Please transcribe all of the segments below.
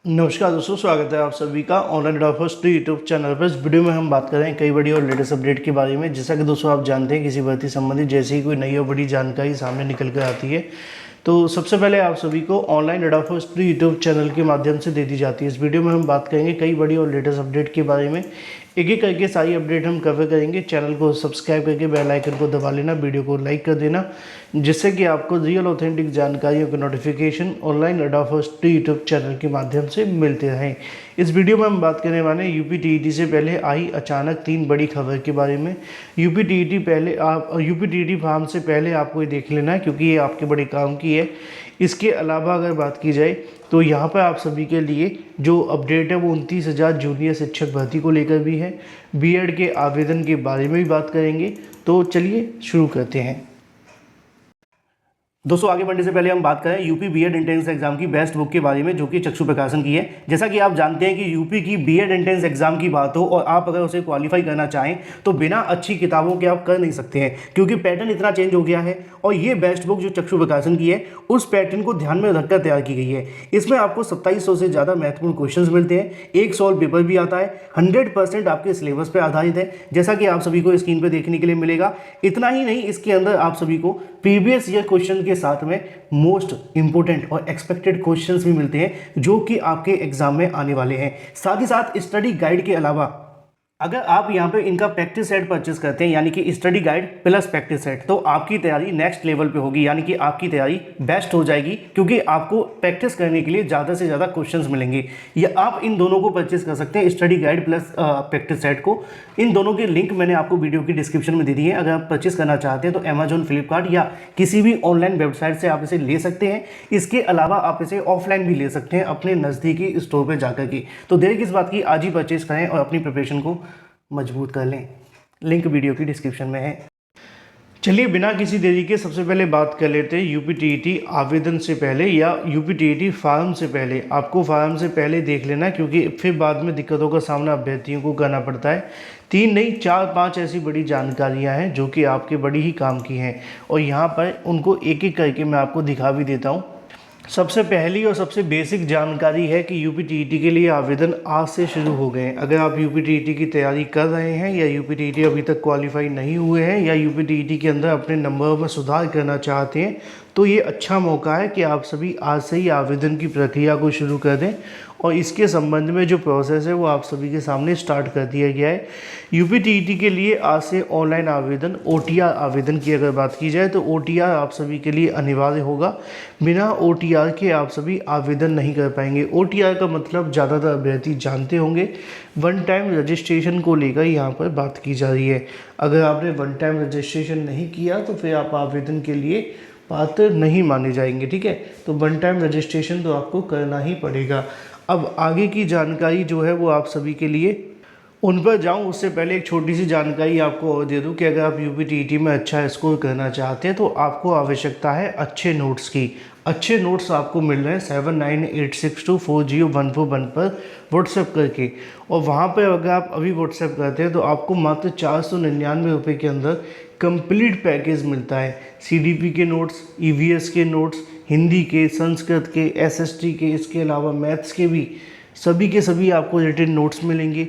नमस्कार दोस्तों, स्वागत है आप सभी का ऑनलाइन ड्रॉपर्स यूट्यूब चैनल पर। इस वीडियो में हम बात कर रहे हैं कई बड़ी और लेटेस्ट अपडेट के बारे में। जैसा कि दोस्तों आप जानते हैं, किसी भर्ती संबंधित जैसे ही कोई नई और बड़ी जानकारी सामने निकल कर आती है तो सबसे पहले आप सभी को ऑनलाइन ड्रॉपर्स यूट्यूब चैनल के माध्यम से दे दी जाती है। इस वीडियो में हम बात करेंगे कई बड़ी और लेटेस्ट अपडेट के बारे में। एक एक करके सारी अपडेट हम कवर करेंगे। चैनल को सब्सक्राइब करके बेल आइकन को दबा लेना, वीडियो को लाइक कर देना, जिससे कि आपको रियल ऑथेंटिक जानकारियों के नोटिफिकेशन ऑनलाइन अड्डा फर्स्ट यूट्यूब चैनल के माध्यम से मिलते रहें। इस वीडियो में हम बात करने वाले हैं यूपी से पहले आई अचानक 3 बड़ी खबर के बारे में। यूपी फॉर्म से पहले आपको ये देख लेना है, क्योंकि ये आपके बड़े काम की है। इसके अलावा अगर बात की जाए तो यहाँ पर आप सभी के लिए जो अपडेट है वो 29,000 जूनियर शिक्षक भर्ती को लेकर भी है। बीएड के आवेदन के बारे में भी बात करेंगे। तो चलिए शुरू करते हैं। दोस्तों आगे बढ़ने से पहले हम बात करें यूपी बीएड एंट्रेंस एग्जाम की बेस्ट बुक के बारे में, जो कि चक्षु प्रकाशन की है। जैसा कि आप जानते हैं कि यूपी की बीएड एंट्रेंस एग्जाम की बात हो और आप अगर उसे क्वालिफाई करना चाहें तो बिना अच्छी किताबों के आप कर नहीं सकते हैं, क्योंकि पैटर्न इतना चेंज हो गया है। और ये बेस्ट बुक जो चक्षु प्रकाशन की है उस पैटर्न को ध्यान में रखकर तैयार की गई है। इसमें आपको 2700 से ज़्यादा महत्वपूर्ण क्वेश्चन मिलते हैं, एक सॉल्व पेपर भी आता है, 100% आपके सिलेबस पर आधारित है, जैसा कि आप सभी को स्क्रीन पर देखने के लिए मिलेगा। इतना ही नहीं, इसके अंदर आप सभी को प्रीवियस ईयर क्वेश्चन के साथ में मोस्ट इंपोर्टेंट और एक्सपेक्टेड क्वेश्चंस भी मिलते हैं, जो कि आपके एग्जाम में आने वाले हैं। साथ ही साथ स्टडी गाइड के अलावा अगर आप यहाँ पे इनका प्रैक्टिस सेट परचेस करते हैं, यानी कि study guide plus practice set, तो आपकी तैयारी नेक्स्ट लेवल पे होगी, यानी कि आपकी तैयारी बेस्ट हो जाएगी, क्योंकि आपको प्रैक्टिस करने के लिए ज़्यादा से ज़्यादा क्वेश्चंस मिलेंगे। या आप इन दोनों को परचेस कर सकते हैं, study guide plus practice set को। इन दोनों के लिंक मैंने आपको वीडियो की डिस्क्रिप्शन में दे दी है। अगर आप परचेस करना चाहते हैं तो अमेजॉन, फ्लिपकार्ट या किसी भी ऑनलाइन वेबसाइट से आप इसे ले सकते हैं। इसके अलावा आप इसे ऑफलाइन भी ले सकते हैं अपने नज़दीकी स्टोर पर जाकर के। तो देर किस बात की, आज ही परचेस करें और अपनी प्रिपरेशन को मजबूत कर लें। लिंक वीडियो की डिस्क्रिप्शन में है। चलिए बिना किसी देरी के सबसे पहले बात कर लेते हैं यूपी आवेदन से पहले या यूपी फॉर्म से पहले। आपको फॉर्म से पहले देख लेना, क्योंकि फिर बाद में दिक्कतों का सामना अभ्यर्थियों को करना पड़ता है। 3 नहीं 4-5 ऐसी बड़ी जानकारियां हैं जो कि आपके बड़ी ही काम की हैं, और यहाँ पर उनको एक एक करके मैं आपको दिखा भी देता हूँ। सबसे पहली और सबसे बेसिक जानकारी है कि यूपी के लिए आवेदन आज से शुरू हो गए हैं। अगर आप यूपी की तैयारी कर रहे हैं या यूपी अभी तक क्वालिफाई नहीं हुए हैं या यूपी के अंदर अपने नंबरों में सुधार करना चाहते हैं, तो ये अच्छा मौका है कि आप सभी आज से ही आवेदन की प्रक्रिया को शुरू कर दें। और इसके संबंध में जो प्रोसेस है वो आप सभी के सामने स्टार्ट कर दिया गया है। यूपी के लिए आज से ऑनलाइन आवेदन, ओटीआर आवेदन की अगर बात की जाए तो ओटीआर आप सभी के लिए अनिवार्य होगा। बिना ओटीआर के आप सभी आवेदन नहीं कर पाएंगे। ओटीआर का मतलब ज़्यादातर अभ्यर्थी जानते होंगे, वन टाइम रजिस्ट्रेशन को लेकर यहाँ पर बात की जा रही है। अगर आपने वन टाइम रजिस्ट्रेशन नहीं किया तो फिर आप आवेदन के लिए पात्र नहीं माने जाएंगे, ठीक है। तो वन टाइम रजिस्ट्रेशन तो आपको करना ही पड़ेगा। अब आगे की जानकारी जो है वो आप सभी के लिए, उन पर जाऊं उससे पहले एक छोटी सी जानकारी आपको और दे दूं कि अगर आप यूपी में अच्छा स्कोर करना चाहते हैं तो आपको आवश्यकता है अच्छे नोट्स की। अच्छे नोट्स आपको मिल रहे हैं 7986240141 पर व्हाट्सएप करके, और वहाँ पर अगर आप अभी व्हाट्सएप करते हैं तो आपको मात्र 499 रुपये के अंदर कंप्लीट पैकेज मिलता है। सीडीपी के नोट्स, ईवीएस के नोट्स, हिंदी के, संस्कृत के, एसएसटी के, इसके अलावा मैथ्स के भी सभी के सभी आपको रिटन नोट्स मिलेंगे।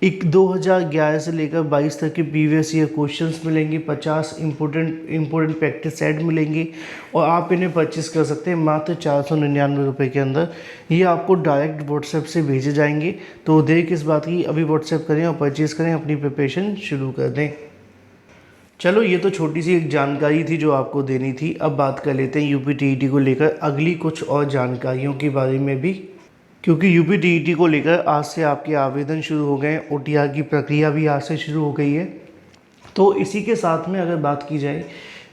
2011 से लेकर 22 तक के प्रीवियस ईयर क्वेश्चंस मिलेंगे, 50 इंपॉर्टेंट प्रैक्टिस सेट मिलेंगे, और आप इन्हें परचेस कर सकते हैं मात्र 499 रुपये के अंदर। ये आपको डायरेक्ट व्हाट्सएप से भेजे जाएंगे। तो देर किस बात की, अभी व्हाट्सएप करें और परचेस करें, अपनी प्रिपरेशन शुरू कर दें। चलो ये तो छोटी सी एक जानकारी थी जो आपको देनी थी। अब बात कर लेते हैं यूपी को लेकर अगली कुछ और जानकारियों के बारे में भी, क्योंकि यूपी को लेकर आज से आपके आवेदन शुरू हो गए। ओटीआर की प्रक्रिया भी आज से शुरू हो गई है। तो इसी के साथ में अगर बात की जाए,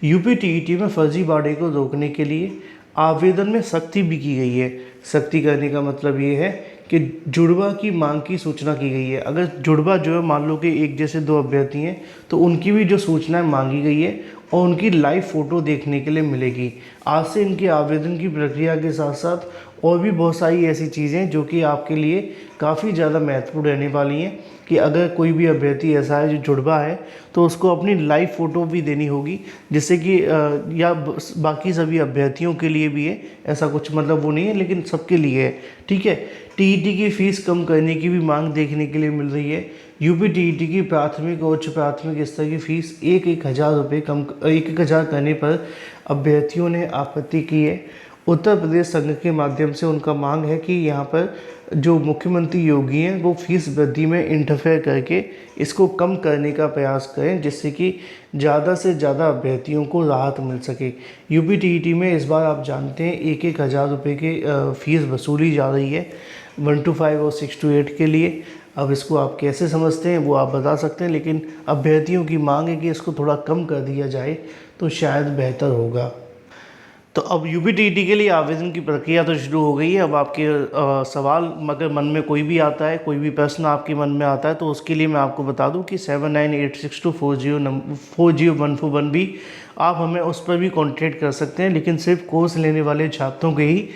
यूपी में फर्जीवाड़े को रोकने के लिए आवेदन में सख्ती भी की गई है। सख्ती करने का मतलब ये है कि जुड़वा की मांग की सूचना की गई है। अगर जुड़वा जो है, मान लो कि एक जैसे 2 अभ्यर्थी हैं, तो उनकी भी जो सूचनाएं मांगी गई है और उनकी लाइव फ़ोटो देखने के लिए मिलेगी। आज से इनके आवेदन की प्रक्रिया के साथ साथ और भी बहुत सारी ऐसी चीज़ें जो कि आपके लिए काफ़ी ज़्यादा महत्वपूर्ण रहने वाली हैं कि अगर कोई भी अभ्यर्थी ऐसा है जो जुड़वा है तो उसको अपनी लाइव फ़ोटो भी देनी होगी, जिससे कि या बाकी सभी अभ्यर्थियों के लिए भी है, ऐसा कुछ मतलब वो नहीं है लेकिन सबके लिए है। ठीक है। टीईटी की फ़ीस कम करने की भी मांग देखने के लिए मिल रही है। यूपी टीईटी की प्राथमिक और उच्च प्राथमिक स्तर की फ़ीस एक हज़ार रुपये कम 1,000 करने पर अभ्यर्थियों ने आपत्ति की है। उत्तर प्रदेश संघ के माध्यम से उनका मांग है कि यहाँ पर जो मुख्यमंत्री योगी हैं वो फीस वृद्धि में इंटरफेयर करके इसको कम करने का प्रयास करें, जिससे कि ज़्यादा से ज़्यादा अभ्यर्थियों को राहत मिल सके। यूपी टीईटी में इस बार आप जानते हैं 1,000 रुपये की फ़ीस वसूली जा रही है 1 to 5 और 6 to 8 के लिए। अब इसको आप कैसे समझते हैं वो आप बता सकते हैं, लेकिन अभ्यर्थियों की मांग है कि इसको थोड़ा कम कर दिया जाए तो शायद बेहतर होगा। तो अब यूपी टीईटी के लिए आवेदन की प्रक्रिया तो शुरू हो गई है। अब आपके सवाल अगर मन में कोई भी आता है, कोई भी प्रश्न आपके मन में आता है, तो उसके लिए मैं आपको बता दूं कि 7986240141 भी आप हमें उस पर भी कॉन्टेक्ट कर सकते हैं, लेकिन सिर्फ कोर्स लेने वाले छात्रों के ही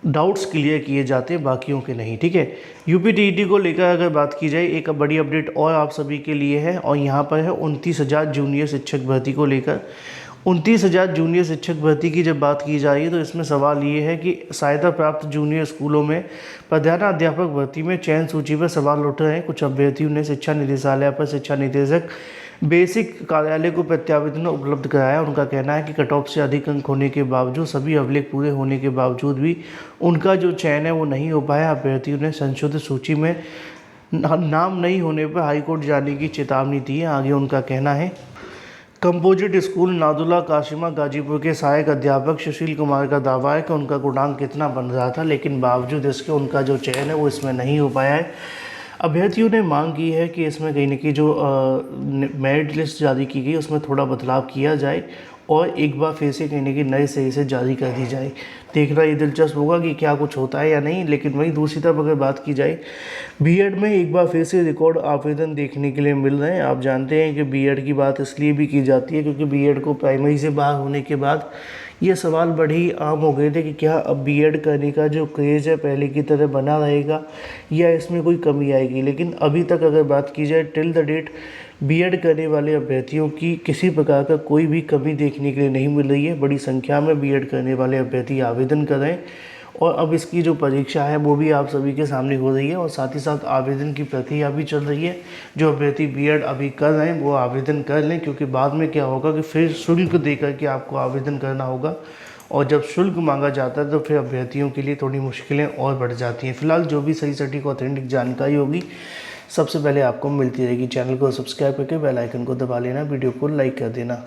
डाउट्स क्लियर किए जाते हैं, बाकियों के नहीं। ठीक है। यूपी टीईटी को लेकर अगर बात की जाए, एक बड़ी अपडेट और आप सभी के लिए है, और यहाँ पर है 29,000 जूनियर शिक्षक भर्ती को लेकर। 29,000 जूनियर शिक्षक भर्ती की जब बात की जा रही है तो इसमें सवाल ये है कि सहायता प्राप्त जूनियर स्कूलों में प्रधानाध्यापक भर्ती में चयन सूची पर सवाल उठ रहे हैं। कुछ अभ्यर्थियों ने शिक्षा निदेशालय पर शिक्षा निदेशक बेसिक कार्यालय को प्रत्यावेदन उपलब्ध कराया। उनका कहना है कि कट ऑफ से अधिक अंक होने के बावजूद, सभी अभिलेख पूरे होने के बावजूद भी उनका जो चयन है वो नहीं हो पाया। अभ्यर्थियों ने संशोधित सूची में नाम नहीं होने पर हाईकोर्ट जाने की चेतावनी दी है। आगे उनका कहना है, कंपोजिट स्कूल नादुल्ला काशिमा गाजीपुर के सहायक अध्यापक सुशील कुमार का दावा है कि उनका गुणांक कितना बन रहा था, लेकिन बावजूद इसके उनका जो चयन है वो इसमें नहीं हो पाया है। अभ्यर्थियों ने मांग की है कि इसमें कहीं न कहीं जो मेरिट लिस्ट जारी की गई उसमें थोड़ा बदलाव किया जाए और एक बार फिर से कहीं न कहीं नए सही से जारी कर दी जाए। देखना ये दिलचस्प होगा कि क्या कुछ होता है या नहीं। लेकिन वहीं दूसरी तरफ अगर बात की जाए, बीएड में एक बार फिर से रिकॉर्ड आवेदन देखने के लिए मिल रहे हैं। आप जानते हैं कि बीएड की बात इसलिए भी की जाती है क्योंकि बीएड को प्राइमरी से बाहर होने के बाद ये सवाल बड़े ही आम हो गए थे कि क्या अब बीएड करने का जो क्रेज़ है पहले की तरह बना रहेगा या इसमें कोई कमी आएगी। लेकिन अभी तक अगर बात की जाए टिल द डेट बीएड करने वाले अभ्यर्थियों की किसी प्रकार का कोई भी कमी देखने के लिए नहीं मिल रही है। बड़ी संख्या में बीएड करने वाले अभ्यर्थी आवेदन कर रहे हैं और अब इसकी जो परीक्षा है वो भी आप सभी के सामने हो रही है और साथ ही साथ आवेदन की प्रक्रिया भी चल रही है। जो अभ्यर्थी बीएड अभी कर रहे हैं वो आवेदन कर लें, क्योंकि बाद में क्या होगा कि फिर शुल्क दे करके आपको आवेदन करना होगा और जब शुल्क मांगा जाता है तो फिर अभ्यर्थियों के लिए थोड़ी मुश्किलें और बढ़ जाती हैं। फिलहाल जो भी सही सटीक ऑथेंटिक जानकारी होगी सबसे पहले आपको मिलती रहेगी। चैनल को सब्सक्राइब करके बेल आइकन को दबा लेना, वीडियो को लाइक कर देना।